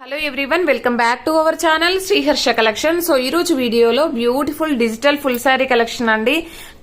Hello everyone, welcome back to our channel Sriharsha collection. So ఈ రోజు వీడియోలో beautiful digital full sari collection అండి.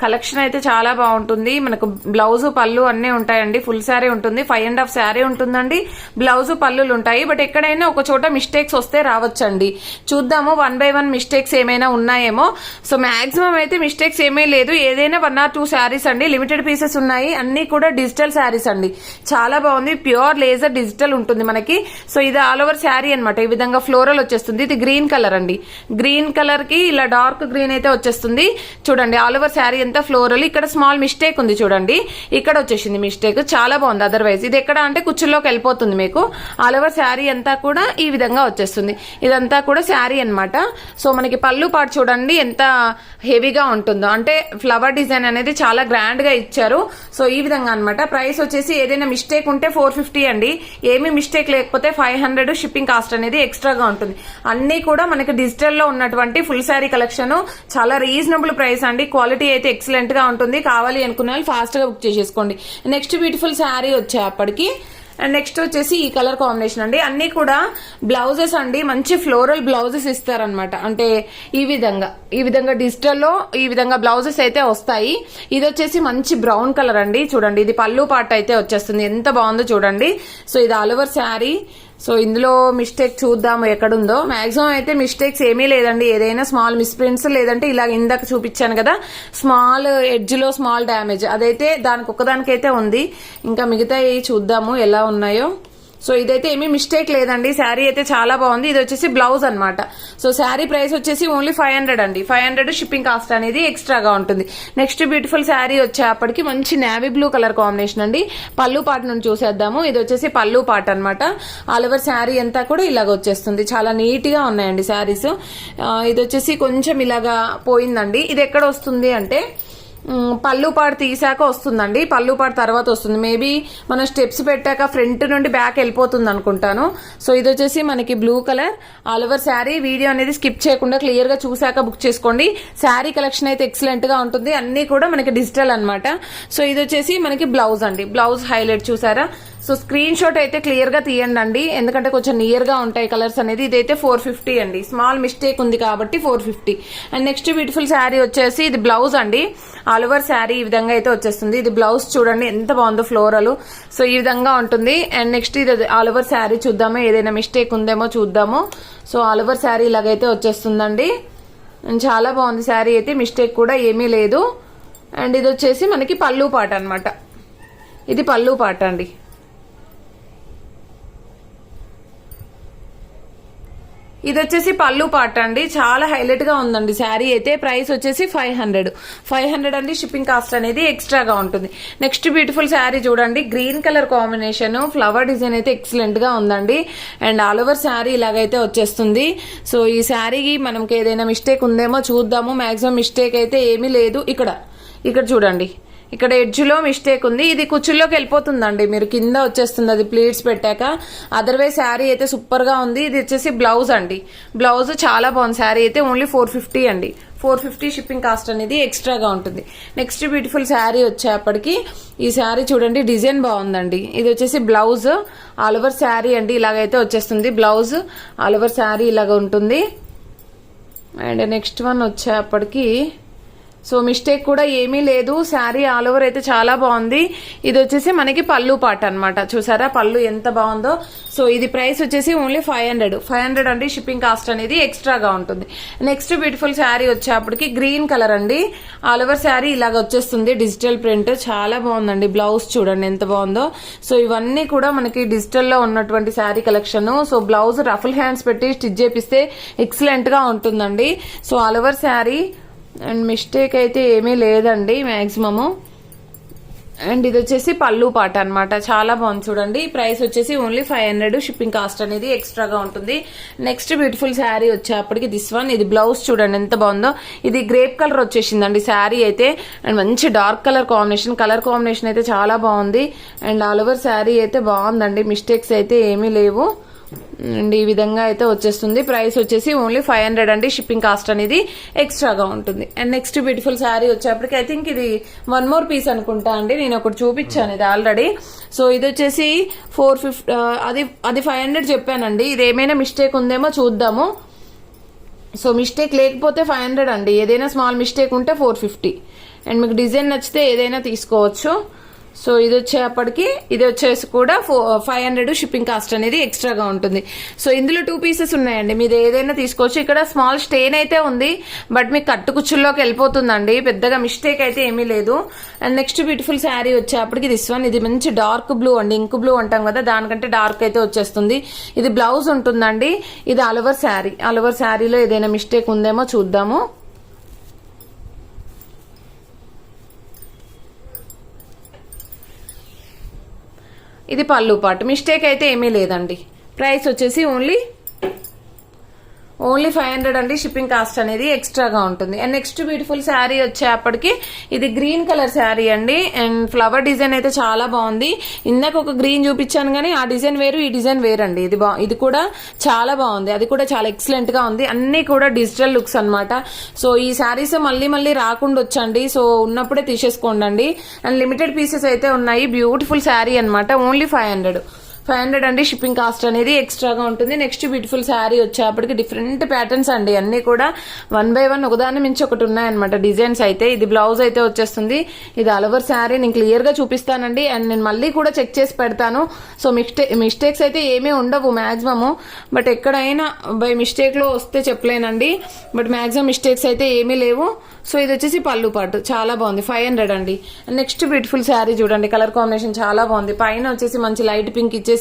Collection అయితే చాలా బాగుంటుంది. మనకు బ్లౌజ్ పళ్ళు అన్నీ ఉంటాయండి. ఫుల్ శారీ ఉంటుంది, 5.5 శారీ ఉంటుందండి. బ్లౌజ్ పళ్ళులు ఉంటాయి. బట్ ఎక్కడైనా ఒక చోట మిస్టేక్స్ వస్తే రావచ్చండి. చూద్దాము 1 by 1 మిస్టేక్స్ ఏమైనా ఉన్నాయేమో. సో మాక్సిమం అయితే మిస్టేక్స్ ఏమీ లేదు. ఏదైనా 1 or 2 శారీస్ అండి. లిమిటెడ్ పీసెస్ ఉన్నాయి. అన్ని కూడా డిజిటల్ శారీస్ అండి. చాలా బాగుంది. ప్యూర్ లేజర్ డిజిటల్ ఉంటుంది మనకి. సో ఇది ఆల్ ఓవర్ శారీ అనమాట. ఈ విధంగా ఫ్లోరల్ వచ్చేస్తుంది. ఇది గ్రీన్ కలర్ అండి. గ్రీన్ కలర్ కి ఇలా డార్క్ గ్రీన్ అయితే వచ్చేస్తుంది. చూడండి ఆల్ ఓవర్ శారీ అంతా ఫ్లోరల్. ఇక్కడ స్మాల్ మిస్టేక్ ఉంది చూడండి. ఇక్కడ వచ్చేసింది మిస్టేక్. చాలా బాగుంది. అదర్వైజ్ ఇది ఎక్కడ అంటే కుచ్చుల్లోకి వెళ్ళిపోతుంది మీకు. ఆల్ ఓవర్ శారీ అంతా కూడా ఈ విధంగా వచ్చేస్తుంది. ఇదంతా కూడా శారీ అనమాట. సో మనకి పళ్ళు పాటు చూడండి ఎంత హెవీగా ఉంటుందో. అంటే ఫ్లవర్ డిజైన్ అనేది చాలా గ్రాండ్ గా ఇచ్చారు. సో ఈ విధంగా అనమాట. ప్రైస్ వచ్చేసి ఏదైనా మిస్టేక్ ఉంటే 450 అండి. ఏమీ మిస్టేక్ లేకపోతే 500 షిప్పింగ్ కాస్ట్ అనేది ఎక్స్ట్రాగా ఉంటుంది. అన్ని కూడా మనకి డిజిటల్ లో ఉన్నటువంటి ఫుల్ శారీ కలెక్షన్. చాలా రీజనబుల్ ప్రైస్ అండి. క్వాలిటీ అయితే ఎక్సలెంట్ గా ఉంటుంది. కావాలి అనుకున్న వాళ్ళు ఫాస్ట్ గా బుక్ చేసేసుకోండి. నెక్స్ట్ బ్యూటిఫుల్ శారీ వచ్చేప్పటికి అండ్ నెక్స్ట్ వచ్చేసి ఈ కలర్ కాంబినేషన్ అండి. అన్ని కూడా బ్లౌజెస్ అండి. మంచి ఫ్లోరల్ బ్లౌజెస్ ఇస్తారనమాట. అంటే ఈ విధంగా డిజిటల్లో ఈ విధంగా బ్లౌజెస్ అయితే వస్తాయి. ఇది వచ్చేసి మంచి బ్రౌన్ కలర్ అండి. చూడండి ఇది పళ్ళు పార్ట్ అయితే వచ్చేస్తుంది. ఎంత బాగుందో చూడండి. సో ఇది ఆల్ ఓవర్ శారీ. సో ఇందులో మిస్టేక్ చూద్దాము ఎక్కడుందో. మాక్సిమం అయితే మిస్టేక్స్ ఏమీ లేదండి. ఏదైనా స్మాల్ మిస్ప్రింట్స్ లేదంటే ఇలా ఇందాక చూపించాను కదా స్మాల్ ఎడ్జ్ లో స్మాల్ డ్యామేజ్ అదైతే దానికి ఒక్కదానికైతే ఉంది. ఇంకా మిగతా చూద్దాము ఎలా ఉన్నాయో. సో ఇదైతే ఏమీ మిస్టేక్ లేదండి. శారీ అయితే చాలా బాగుంది. ఇది వచ్చేసి బ్లౌజ్ అనమాట. సో శారీ ప్రైస్ వచ్చేసి ఓన్లీ 500 అండి. 500 షిప్పింగ్ కాస్ట్ అనేది ఎక్స్ట్రాగా ఉంటుంది. నెక్స్ట్ బ్యూటిఫుల్ శారీ వచ్చేప్పటికి మంచి నేవీ బ్లూ కలర్ కాంబినేషన్ అండి. పళ్ళు పాట నుండి చూసేద్దాము. ఇది వచ్చేసి పళ్ళు పాట అనమాట. ఆల్ ఓవర్ శారీ అంతా కూడా ఇలాగ వచ్చేస్తుంది. చాలా నీట్ గా ఉన్నాయండి శారీస్. ఇది వచ్చేసి కొంచెం ఇలాగా పోయిందండి. ఇది ఎక్కడ వస్తుంది అంటే పళ్ళు పాటు తీసాక వస్తుందండి. పళ్ళు పాటు తర్వాత వస్తుంది. మేబీ మనం స్టెప్స్ పెట్టాక ఫ్రంట్ నుండి బ్యాక్ వెళ్ళిపోతుంది అనుకుంటాను. సో ఇది వచ్చేసి మనకి blue colour all over sari. Video అనేది స్కిప్ చేయకుండా క్లియర్ గా చూసాక బుక్ చేసుకోండి. శారీ కలెక్షన్ అయితే ఎక్సలెంట్ గా ఉంటుంది. అన్ని కూడా మనకి డిజిటల్ అనమాట. సో ఇది వచ్చేసి మనకి బ్లౌజ్ అండి. బ్లౌజ్ హైలైట్ చూసారా. సో స్క్రీన్ షాట్ అయితే క్లియర్ గా తీయండి అండి. ఎందుకంటే కొంచెం నియర్ గా ఉంటాయి కలర్స్ అనేది. ఇదైతే 450 అండి. స్మాల్ మిస్టేక్ ఉంది కాబట్టి 450. అండ్ నెక్స్ట్ బ్యూటిఫుల్ శారీ వచ్చేసి ఇది బ్లౌజ్ అండి. ఆల్ ఓవర్ శారీ ఈ విధంగా అయితే వచ్చేస్తుంది. ఇది బ్లౌజ్ చూడండి ఎంత బాగుందో ఫ్లోరల్. సో ఈ విధంగా ఉంటుంది. అండ్ నెక్స్ట్ ఇది ఆల్ ఓవర్ శారీ చూద్దాము. ఏదైనా మిస్టేక్ ఉందేమో చూద్దాము. సో ఆల్ ఓవర్ శారీ ఇలాగైతే వచ్చేస్తుందండి. చాలా బాగుంది శారీ అయితే. మిస్టేక్ కూడా ఏమీ లేదు. అండ్ ఇది వచ్చేసి మనకి పళ్ళు పాట అనమాట. ఇది పళ్ళు పాట అండి. ఇది వచ్చేసి పళ్ళు పాట అండి. చాలా హైలైట్ గా ఉందండి శారీ అయితే. ప్రైస్ వచ్చేసి 500 అండి. షిప్పింగ్ కాస్ట్ అనేది ఎక్స్ట్రాగా ఉంటుంది. నెక్స్ట్ బ్యూటిఫుల్ శారీ చూడండి. Green colour combination flower design అయితే ఎక్సలెంట్ గా ఉందండి. అండ్ ఆల్ ఓవర్ శారీ ఇలాగైతే వచ్చేస్తుంది. సో ఈ శారీకి మనకి ఏదైనా మిస్టేక్ ఉందేమో చూద్దాము. మాక్సిమం మిస్టేక్ అయితే ఏమీ లేదు. ఇక్కడ చూడండి. ఇక్కడ ఎడ్జ్ లో మిస్టేక్ ఉంది. ఇది కుచ్చుల్లోకి వెళ్ళిపోతుందండి. మీరు కింద వచ్చేస్తుంది అది ప్లీట్స్ పెట్టాక. అదర్వైజ్ శారీ అయితే సూపర్ గా ఉంది. ఇది వచ్చేసి బ్లౌజ్ అండి. బ్లౌజ్ చాలా బాగుంది. శారీ అయితే ఓన్లీ 450 అండి. 450 షిప్పింగ్ కాస్ట్ అనేది ఎక్స్ట్రాగా ఉంటుంది. నెక్స్ట్ బ్యూటిఫుల్ శారీ వచ్చేప్పటికి ఈ శారీ చూడండి. డిజైన్ బాగుందండి. ఇది వచ్చేసి బ్లౌజ్ ఆల్ ఓవర్ శారీ అండి. ఇలాగైతే వచ్చేస్తుంది బ్లౌజ్. ఆల్ ఓవర్ శారీ ఇలాగ ఉంటుంది. అండ్ నెక్స్ట్ వన్ వచ్చేప్పటికి సో మిస్టేక్ కూడా ఏమీ లేదు. శారీ ఆల్ ఓవర్ అయితే చాలా బాగుంది. ఇది వచ్చేసి మనకి పళ్ళు పాట అనమాట. చూసారా పళ్ళు ఎంత బాగుందో. సో ఇది ప్రైస్ వచ్చేసి ఓన్లీ 500 అండి. షిప్పింగ్ కాస్ట్ అనేది ఎక్స్ట్రాగా ఉంటుంది. నెక్స్ట్ బ్యూటిఫుల్ శారీ వచ్చేప్పటికి గ్రీన్ కలర్ అండి. ఆల్ ఓవర్ శారీ ఇలాగ వచ్చేస్తుంది. డిజిటల్ ప్రింట్ చాలా బాగుందండి. బ్లౌజ్ చూడండి ఎంత బాగుందో. సో ఇవన్నీ కూడా మనకి డిజిటల్ లో ఉన్నటువంటి sari collection. So blouse ruffle hands పెట్టి స్టిచ్ చేపిస్తే ఎక్సలెంట్ గా ఉంటుందండి. So all over sari and mistake అయితే ఏమీ లేదండి మాక్సిమము. అండ్ ఇది వచ్చేసి పళ్ళు పాట అనమాట. చాలా బాగుంది చూడండి. ప్రైస్ వచ్చేసి ఓన్లీ 500. షిప్పింగ్ కాస్ట్ అనేది ఎక్స్ట్రాగా ఉంటుంది. నెక్స్ట్ బ్యూటిఫుల్ శారీ వచ్చేప్పటికి దిస్ వన్. ఇది బ్లౌజ్ చూడండి ఎంత బాగుందో. ఇది గ్రేప్ కలర్ వచ్చేసిందండి శారీ అయితే. అండ్ మంచి డార్క్ కలర్ కాంబినేషన్ అయితే చాలా బాగుంది. అండ్ ఆల్ ఓవర్ శారీ అయితే బాగుందండి. మిస్టేక్స్ అయితే ఏమీ లేవు. అండ్ ఈ విధంగా అయితే వచ్చేస్తుంది. ప్రైస్ వచ్చేసి ఓన్లీ 500 అండి. షిప్పింగ్ కాస్ట్ అనేది ఎక్స్ట్రాగా ఉంటుంది. అండ్ నెక్స్ట్ బ్యూటిఫుల్ శారీ వచ్చేప్పటికి ఐ థింక్ ఇది 1 more పీస్ అనుకుంటా అండి. నేను ఒకటి చూపించాను ఇది ఆల్రెడీ. సో ఇది వచ్చేసి 450, అది 500 చెప్పానండి. ఇది ఏమైనా మిస్టేక్ ఉందేమో చూద్దాము. సో మిస్టేక్ లేకపోతే 500 అండి. ఏదైనా స్మాల్ మిస్టేక్ ఉంటే 450. అండ్ మీకు డిజైన్ నచ్చితే ఏదైనా తీసుకోవచ్చు. సో ఇది వచ్చేసి కూడా 500 షిప్పింగ్ కాస్ట్ అనేది ఎక్స్ట్రాగా ఉంటుంది. సో ఇందులో 2 పీసెస్ ఉన్నాయండి. మీరు ఏదైనా తీసుకోవచ్చు. ఇక్కడ స్మాల్ స్టెయిన్ అయితే ఉంది, బట్ మీకు కట్టుకుచ్చుల్లోకి వెళ్ళిపోతుందండి. పెద్దగా మిస్టేక్ అయితే ఏమీ లేదు. అండ్ నెక్స్ట్ బ్యూటిఫుల్ శారీ వచ్చేప్పటికి ఇది మంచి డార్క్ బ్లూ అండి. ఇంక్ బ్లూ అంటాం కదా, దానికంటే డార్క్ అయితే వచ్చేస్తుంది. ఇది బ్లౌజ్ ఉంటుందండి. ఇది ఆల్ ఓవర్ శారీలో ఏదైనా మిస్టేక్ ఉందేమో చూద్దాము. ఇది పళ్ళు పాటు. మిస్టేక్ అయితే ఏమీ లేదండి. ప్రైస్ వచ్చేసి ఓన్లీ 500 అండి. షిప్పింగ్ కాస్ట్ అనేది ఎక్స్ట్రాగా ఉంటుంది. అండ్ నెక్స్ట్ బ్యూటిఫుల్ శారీ వచ్చేప్పటికి ఇది గ్రీన్ కలర్ శారీ అండి. అండ్ ఫ్లవర్ డిజైన్ అయితే చాలా బాగుంది. ఇందాక ఒక గ్రీన్ చూపించాను కానీ ఆ డిజైన్ వేరు, ఈ డిజైన్ వేరండి. ఇది కూడా చాలా బాగుంది. అది కూడా చాలా ఎక్సలెంట్ గా ఉంది. అన్ని కూడా డిజిటల్ లుక్స్ అన్నమాట. సో ఈ శారీస్ మళ్ళీ రాకుండా వచ్చండి. సో ఉన్నప్పుడే తీసేసుకోండి. అండ్ లిమిటెడ్ పీసెస్ అయితే ఉన్నాయి. బ్యూటిఫుల్ శారీ అన్నమాట. ఓన్లీ 500 అండి. షిప్పింగ్ కాస్ట్ అనేది ఎక్స్ట్రాగా ఉంటుంది. నెక్స్ట్ బ్యూటిఫుల్ శారీ వచ్చేప్పటికి డిఫరెంట్ ప్యాటర్న్స్ అండి. అన్ని కూడా 1 by 1 ఒకదాని మించి ఒకటి ఉన్నాయన్నమాట డిజైన్స్ అయితే. ఇది బ్లౌజ్ అయితే వచ్చేస్తుంది. ఇది ఆల్ ఓవర్ శారీ నేను క్లియర్ గా చూపిస్తానండి. అండ్ నేను మళ్ళీ కూడా చెక్ చేసి పెడతాను. సో మిస్టేక్స్ అయితే ఏమీ ఉండవు మాక్సిమము. బట్ ఎక్కడైనా బై మిస్టేక్ లో వస్తే చెప్పలేనండి. బట్ మాక్సిమం మిస్టేక్స్ అయితే ఏమీ లేవు. సో ఇది వచ్చేసి పళ్ళు పాటు. చాలా బాగుంది. 500 అండి. నెక్స్ట్ బ్యూటిఫుల్ శారీ చూడండి. కలర్ కాంబినేషన్ చాలా బాగుంది. పైన వచ్చేసి మంచి లైట్ పింక్ ఇచ్చేసి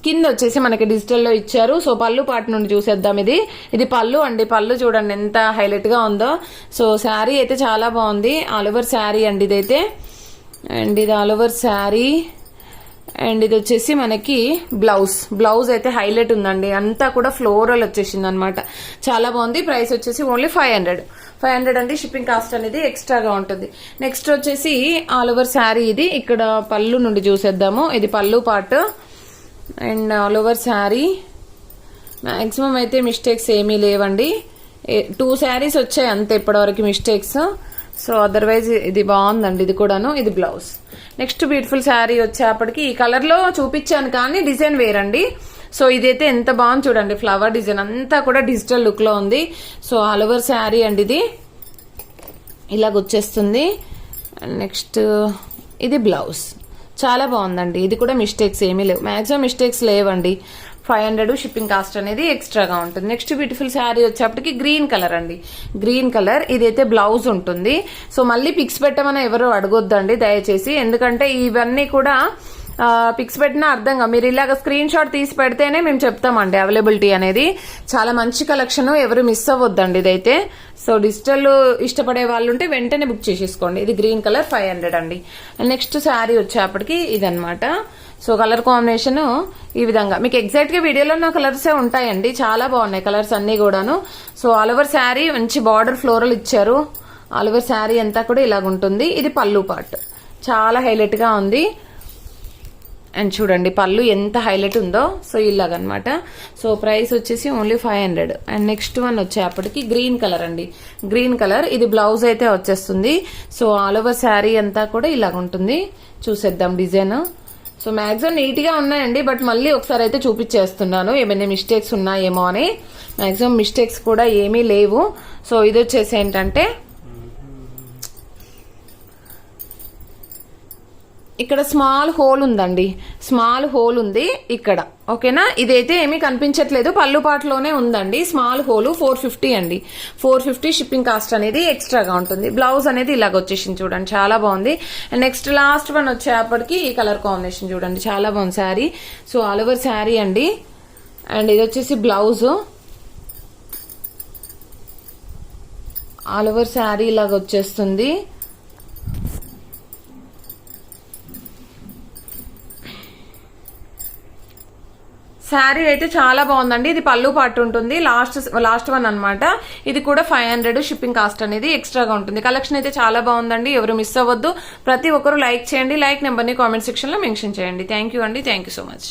కింద వచ్చేసి మనకి డిజిటల్ లో ఇచ్చారు. సో పళ్ళు పాటు నుండి చూసేద్దాం. ఇది పళ్ళు అండి. పళ్ళు చూడండి ఎంత హైలైట్ గా ఉందో. సో శారీ అయితే చాలా బాగుంది. ఆల్ ఓవర్ శారీ అండి ఇదైతే. అండ్ ఇది ఆల్ ఓవర్ శారీ. అండ్ ఇది వచ్చేసి మనకి బ్లౌజ్ అయితే హైలైట్ ఉందండి. అంతా కూడా ఫ్లోరల్ వచ్చేసింది అనమాట. చాలా బాగుంది. ప్రైస్ వచ్చేసి ఓన్లీ 500 అండి. షిప్పింగ్ కాస్ట్ అనేది ఎక్స్ట్రాగా ఉంటుంది. నెక్స్ట్ వచ్చేసి ఆల్ ఓవర్ శారీ. ఇది ఇక్కడ పళ్ళు నుండి చూసేద్దాము. ఇది పళ్ళు part. And all over sari maximum అయితే మిస్టేక్స్ ఏమీ లేవండి. 2 శారీస్ వచ్చాయి అంతే ఇప్పటివరకు మిస్టేక్స్. సో అదర్వైజ్ ఇది బాగుందండి. ఇది కూడాను. ఇది బ్లౌజ్. నెక్స్ట్ బ్యూటిఫుల్ శారీ వచ్చేప్పటికి ఈ కలర్ లో చూపించాను కానీ డిజైన్ వేరండి. సో ఇదైతే ఎంత బాగుంది చూడండి. ఫ్లవర్ డిజైన్ అంతా కూడా డిజిటల్ లుక్ లో ఉంది. సో ఆల్ ఓవర్ శారీ అండి. ఇది ఇలాగొచ్చేస్తుంది. నెక్స్ట్ ఇది బ్లౌజ్. చాలా బాగుందండి. ఇది కూడా మిస్టేక్స్ ఏమీ లేవు. మాక్సిమం మిస్టేక్స్ లేవండి. 500 షిప్పింగ్ కాస్ట్ అనేది ఎక్స్ట్రాగా ఉంటుంది. నెక్స్ట్ బ్యూటిఫుల్ శారీ వచ్చేప్పటికి గ్రీన్ కలర్ అండి. Green colour. ఇదైతే బ్లౌజ్ ఉంటుంది. సో మళ్ళీ పిక్స్ పెట్టమని ఎవరు అడగొద్దండి దయచేసి. ఎందుకంటే ఇవన్నీ కూడా పిక్స్ పెట్టినా అర్థంగా మీరు ఇలాగ స్క్రీన్ షాట్ తీసి పెడితేనే మేము చెప్తామండి అవైలబిలిటీ అనేది. చాలా మంచి కలెక్షన్. ఎవరు మిస్ అవ్వద్దండి ఇదైతే. సో డిజిటల్ ఇష్టపడే వాళ్ళు ఉంటే వెంటనే బుక్ చేసేసుకోండి. ఇది గ్రీన్ కలర్ 500 అండి. నెక్స్ట్ శారీ వచ్చేప్పటికి ఇదనమాట. సో కలర్ కాంబినేషన్ ఈ విధంగా మీకు ఎగ్జాక్ట్ గా వీడియోలో ఉన్న కలర్సే ఉంటాయండి. చాలా బాగున్నాయి కలర్స్ అన్ని కూడాను. సో ఆల్ ఓవర్ శారీ మంచి బార్డర్ ఫ్లోరల్ ఇచ్చారు. ఆల్ ఓవర్ శారీ అంతా కూడా ఇలాగ ఉంటుంది. ఇది పళ్ళు పార్ట్. చాలా హైలైట్ గా ఉంది. అండ్ చూడండి పళ్ళు ఎంత హైలైట్ ఉందో. సో ఇలాగనమాట. సో ప్రైస్ వచ్చేసి ఓన్లీ 500. అండ్ నెక్స్ట్ వన్ వచ్చేప్పటికి గ్రీన్ కలర్ అండి. Green colour. ఇది బ్లౌజ్ అయితే వచ్చేస్తుంది. సో ఆల్ ఓవర్ శారీ అంతా కూడా ఇలాగ ఉంటుంది. చూసేద్దాం డిజైన్. సో మాక్సిమం నీట్ గా ఉన్నాయండి. బట్ మళ్ళీ ఒకసారి అయితే చూపించేస్తున్నాను ఏమైనా మిస్టేక్స్ ఉన్నాయేమో అని. మాక్సిమం మిస్టేక్స్ కూడా ఏమీ లేవు. సో ఇది వచ్చేసి ఏంటంటే ఇక్కడ స్మాల్ హోల్ ఉందండి. స్మాల్ హోల్ ఉంది ఇక్కడ. ఓకేనా. ఇదైతే ఏమీ కనిపించట్లేదు. పళ్ళు పాటలోనే ఉందండి. స్మాల్ హోల్ 450 అండి. 450 షిప్పింగ్ కాస్ట్ అనేది ఎక్స్ట్రాగా ఉంటుంది. బ్లౌజ్ అనేది ఇలాగ వచ్చేసింది చూడండి. చాలా బాగుంది. నెక్స్ట్ లాస్ట్ వన్ వచ్చేప్పటికి ఈ కలర్ కాంబినేషన్ చూడండి. చాలా బాగుంది sari. So all over sari అండి. అండ్ ఇది వచ్చేసి బ్లౌజ్. ఆల్ ఓవర్ శారీ ఇలాగ వచ్చేస్తుంది. శారీ అయితే చాలా బాగుందండి. ఇది పళ్ళు పాటు ఉంటుంది. లాస్ట్ వన్ అన్నమాట. ఇది కూడా 500 షిప్పింగ్ కాస్ట్ అనేది ఎక్స్ట్రాగా ఉంటుంది. కలెక్షన్ అయితే చాలా బాగుందండి. ఎవరు మిస్ అవ్వద్దు. ప్రతి ఒక్కరు లైక్ చేయండి. లైక్ నెంబర్ని కామెంట్ సెక్షన్ లో మెన్షన్ చేయండి. థ్యాంక్ యూ అండి. Thank you so much.